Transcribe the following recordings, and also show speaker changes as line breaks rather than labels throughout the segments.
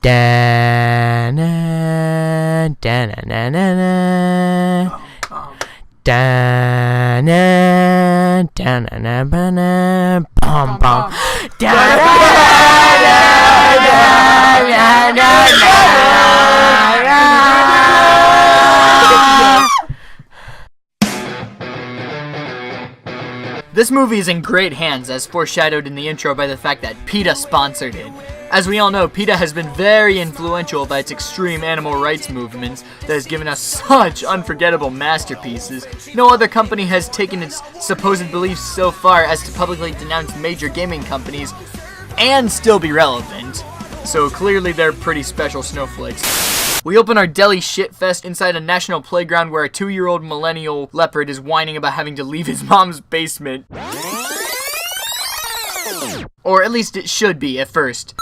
Da-na, da-na-na-na-na. Da-na, da-na-na-na-na. Bum, bum.
This movie is in great hands, as foreshadowed in the intro by the fact that PETA sponsored it. As we all know, PETA has been very influential by its extreme animal rights movements that has given us such unforgettable masterpieces. No other company has taken its supposed beliefs so far as to publicly denounce major gaming companies and still be relevant. So clearly they're pretty special snowflakes. We open our deli shitfest inside a national playground where a 2-year-old millennial leopard is whining about having to leave his mom's basement. Or at least it should be at first.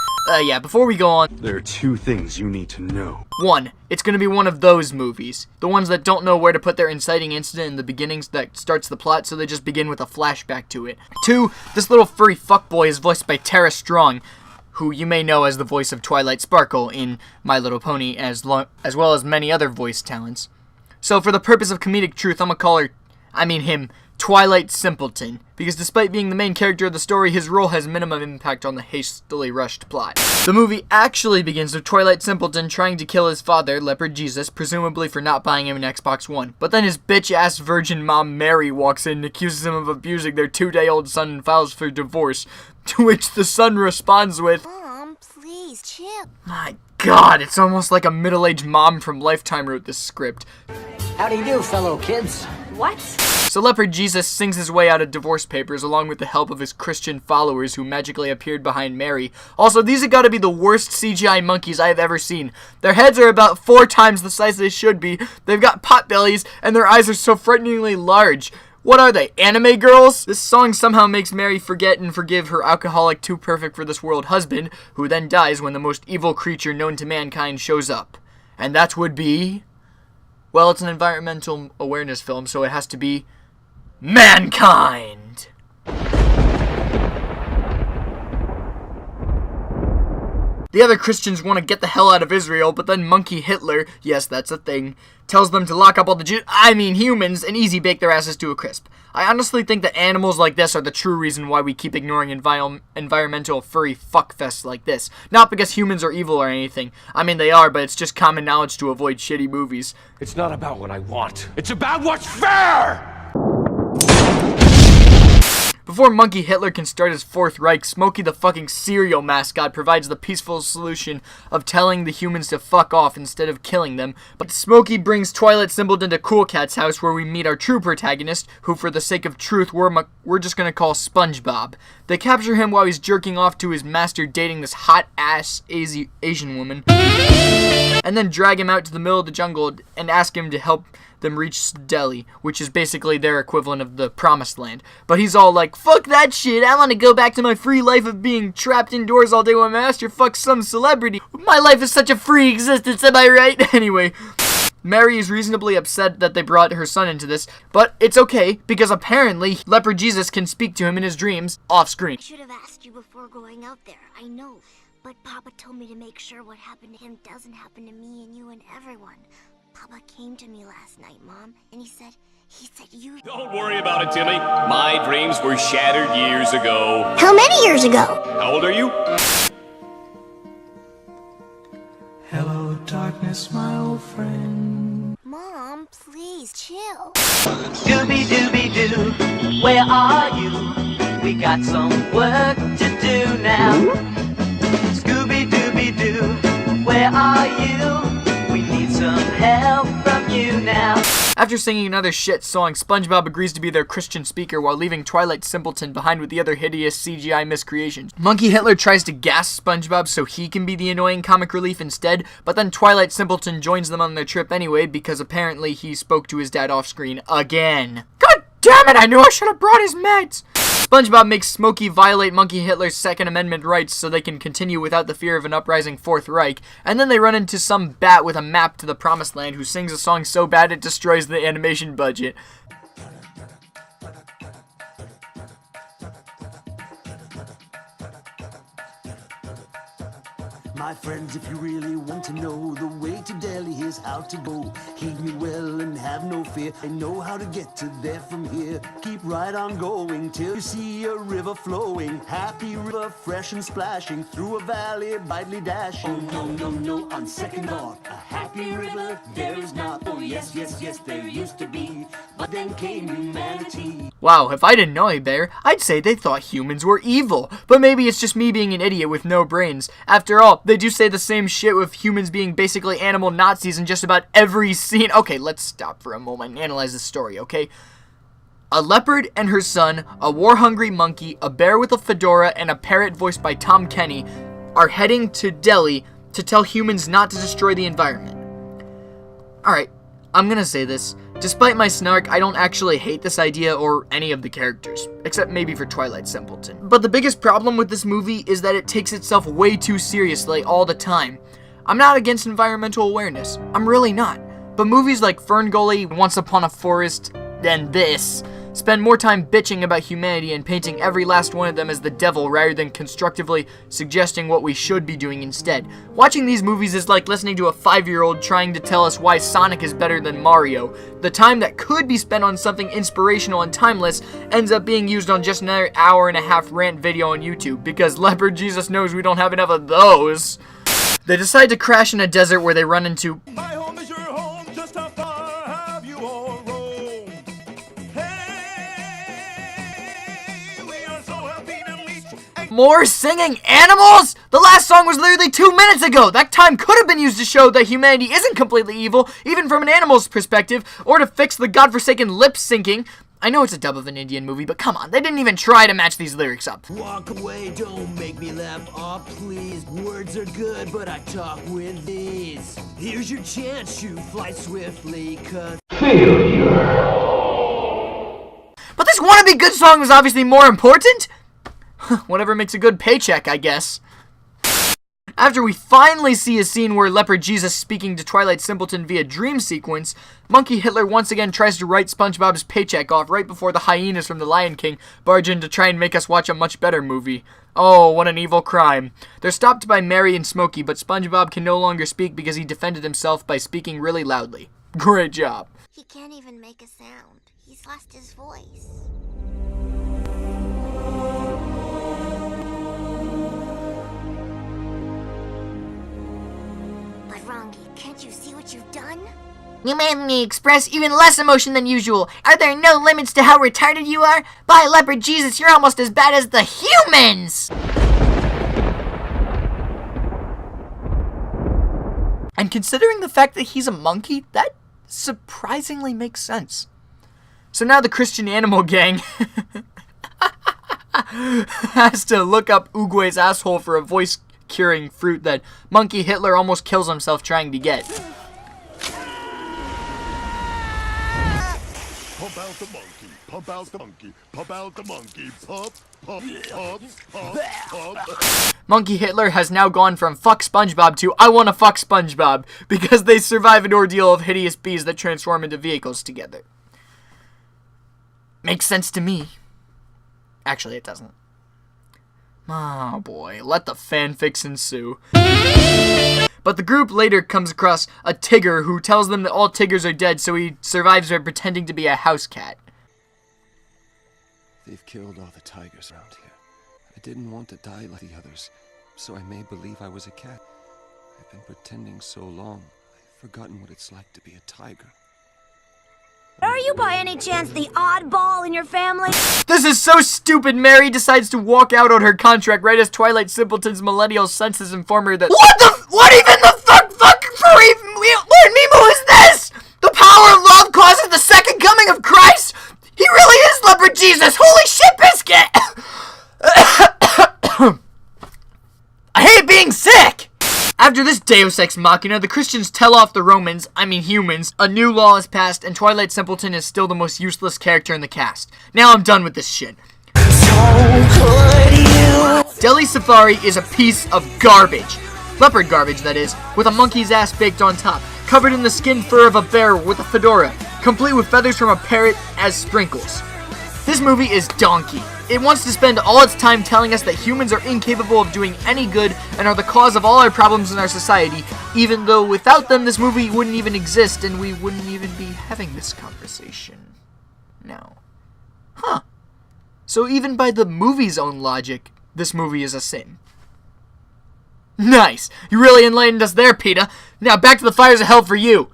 Before we go on,
there are 2 things you need to know.
1, it's gonna be one of those movies. The ones that don't know where to put their inciting incident in the beginnings that starts the plot, so they just begin with a flashback to it. 2, this little furry fuckboy is voiced by Tara Strong, who you may know as the voice of Twilight Sparkle in My Little Pony, as well as many other voice talents. So for the purpose of comedic truth, I'm gonna him, Twilight Simpleton, because despite being the main character of the story, his role has minimum impact on the hastily rushed plot. The movie actually begins with Twilight Simpleton trying to kill his father, Leopard Jesus, presumably for not buying him an Xbox One. But then his bitch-ass virgin mom Mary walks in and accuses him of abusing their 2-day-old son and files for divorce, to which the son responds with,
"Mom, please, chill."
My god, it's almost like a middle-aged mom from Lifetime wrote this script.
How do you do, fellow kids?
What?
So Leopard Jesus sings his way out of divorce papers along with the help of his Christian followers who magically appeared behind Mary. Also, these have got to be the worst CGI monkeys I have ever seen. Their heads are about 4 times the size they should be, they've got pot bellies, and their eyes are so frighteningly large. What are they, anime girls? This song somehow makes Mary forget and forgive her alcoholic, too perfect for this world husband, who then dies when the most evil creature known to mankind shows up. And that would be... well, it's an environmental awareness film, so it has to be... mankind! The other Christians want to get the hell out of Israel, but then Monkey Hitler, yes, that's a thing, tells them to lock up all the humans, and easy bake their asses to a crisp. I honestly think that animals like this are the true reason why we keep ignoring environmental furry fuckfests like this. Not because humans are evil or anything. I mean, they are, but it's just common knowledge to avoid shitty movies.
It's not about what I want. It's about what's fair!
Before Monkey Hitler can start his Fourth Reich, Smokey the fucking cereal mascot provides the peaceful solution of telling the humans to fuck off instead of killing them. But Smokey brings Twilight Simpleton to Cool Cat's house where we meet our true protagonist, who for the sake of truth we're just gonna call SpongeBob. They capture him while he's jerking off to his master dating this hot-ass Asian woman, and then drag him out to the middle of the jungle and ask him to help them reach Delhi, which is basically their equivalent of the Promised Land. But he's all like, fuck that shit, I want to go back to my free life of being trapped indoors all day while my master fucks some celebrity. My life is such a free existence, am I right? Anyway, Mary is reasonably upset that they brought her son into this, but it's okay, because apparently Leopard Jesus can speak to him in his dreams off-screen.
I should have asked you before going out there, I know. But Papa told me to make sure what happened to him doesn't happen to me and you and everyone. Papa came to me last night, Mom, and he said you...
Don't worry about it, Timmy. My dreams were shattered years ago.
How many years ago?
How old are you?
Hello, darkness, my old friend.
Mom, please, chill.
Scooby-Dooby-Doo, where are you? We got some work to do now. Scooby-Dooby-Doo, where are you? We need some help from you now.
After singing another shit song, SpongeBob agrees to be their Christian speaker while leaving Twilight Simpleton behind with the other hideous CGI miscreations. Monkey Hitler tries to gas SpongeBob so he can be the annoying comic relief instead, but then Twilight Simpleton joins them on their trip anyway because apparently he spoke to his dad off-screen again. God damn it, I knew I should have brought his meds! SpongeBob makes Smokey violate Monkey Hitler's Second Amendment rights so they can continue without the fear of an uprising Fourth Reich, and then they run into some bat with a map to the Promised Land who sings a song so bad it destroys the animation budget.
Hi friends, if you really want to know the way to Delhi, here's how to go. Heed me well and have no fear. I know how to get to there from here. Keep right on going till you see a river flowing. Happy river, fresh and splashing through a valley, brightly dashing. Oh no, no, no, on second thought, a happy river there is not. Oh yes, yes, yes, there used to be, but then came humanity.
Wow, if I didn't know any better, I'd say they thought humans were evil. But maybe it's just me being an idiot with no brains. After all, they do say the same shit with humans being basically animal Nazis in just about every scene. Okay, let's stop for a moment and analyze this story, okay? A leopard and her son, a war-hungry monkey, a bear with a fedora, and a parrot voiced by Tom Kenny are heading to Delhi to tell humans not to destroy the environment. Alright, I'm gonna say this. Despite my snark, I don't actually hate this idea or any of the characters, except maybe for Twilight Simpleton. But the biggest problem with this movie is that it takes itself way too seriously all the time. I'm not against environmental awareness. I'm really not. But movies like Ferngully, Once Upon a Forest, and this spend more time bitching about humanity and painting every last one of them as the devil rather than constructively suggesting what we should be doing instead. Watching these movies is like listening to a 5-year-old trying to tell us why Sonic is better than Mario. The time that could be spent on something inspirational and timeless ends up being used on just another hour-and-a-half rant video on YouTube, because Leopard Jesus knows we don't have enough of those. They decide to crash in a desert where they run into...
My home is your home, just how far have you all roamed? Hey, we are so happy to meet you.
More singing animals? The last song was literally 2 minutes ago. That time could have been used to show that humanity isn't completely evil, even from an animal's perspective, or to fix the godforsaken lip syncing. I know it's a dub of an Indian movie, but come on, they didn't even try to match these lyrics up.
Walk away, don't make me laugh, oh please. Words are good, but I talk with these. Here's your chance, you fly swiftly, cause
But this wannabe good song was obviously more important? Whatever makes a good paycheck, I guess. After we finally see a scene where Leopard Jesus speaking to Twilight Simpleton via dream sequence, Monkey Hitler once again tries to write SpongeBob's paycheck off right before the hyenas from The Lion King barge in to try and make us watch a much better movie. Oh, what an evil crime. They're stopped by Mary and Smokey, but SpongeBob can no longer speak because he defended himself by speaking really loudly. Great job.
He can't even make a sound. He's lost his voice. But Rongi, can't you see what you've done?
You made me express even less emotion than usual. Are there no limits to how retarded you are? By Leopard Jesus, you're almost as bad as the humans!
And considering the fact that he's a monkey, that surprisingly makes sense. So now the Christian Animal Gang has to look up Oogway's asshole for a voice-curing fruit that Monkey Hitler almost kills himself trying to get.
Pump out the monkey, pump out the monkey, pump out the monkey, pump, pump, pump, pump, pump.
Monkey Hitler has now gone from fuck SpongeBob to I wanna fuck SpongeBob because they survive an ordeal of hideous bees that transform into vehicles together. Makes sense to me. Actually, it doesn't. Oh boy, let the fanfics ensue. But the group later comes across a Tigger who tells them that all Tiggers are dead, so he survives by pretending to be a house cat.
They've killed all the tigers around here. I didn't want to die like the others, so I made believe I was a cat. I've been pretending so long, I've forgotten what it's like to be a tiger.
Are you by any chance the oddball in your family?
This is so stupid. Mary decides to walk out on her contract right as Twilight Simpleton's millennial senses inform her that what even the fuck for even Lord Mimo is this? The power of love causes the second coming of Christ? He really is Leopard Jesus. Holy shit, biscuit. I hate being sick. After this Deus Ex Machina, the Christians tell off the Romans, I mean humans, a new law is passed, and Twilight Simpleton is still the most useless character in the cast. Now I'm done with this shit. Delhi Safari is a piece of garbage. Leopard garbage, that is, with a monkey's ass baked on top, covered in the skin fur of a bear with a fedora, complete with feathers from a parrot as sprinkles. This movie is donkey. It wants to spend all its time telling us that humans are incapable of doing any good and are the cause of all our problems in our society, even though without them this movie wouldn't even exist and we wouldn't even be having this conversation. No. Huh. So even by the movie's own logic, this movie is a sin. Nice! You really enlightened us there, PETA. Now back to the fires of hell for you!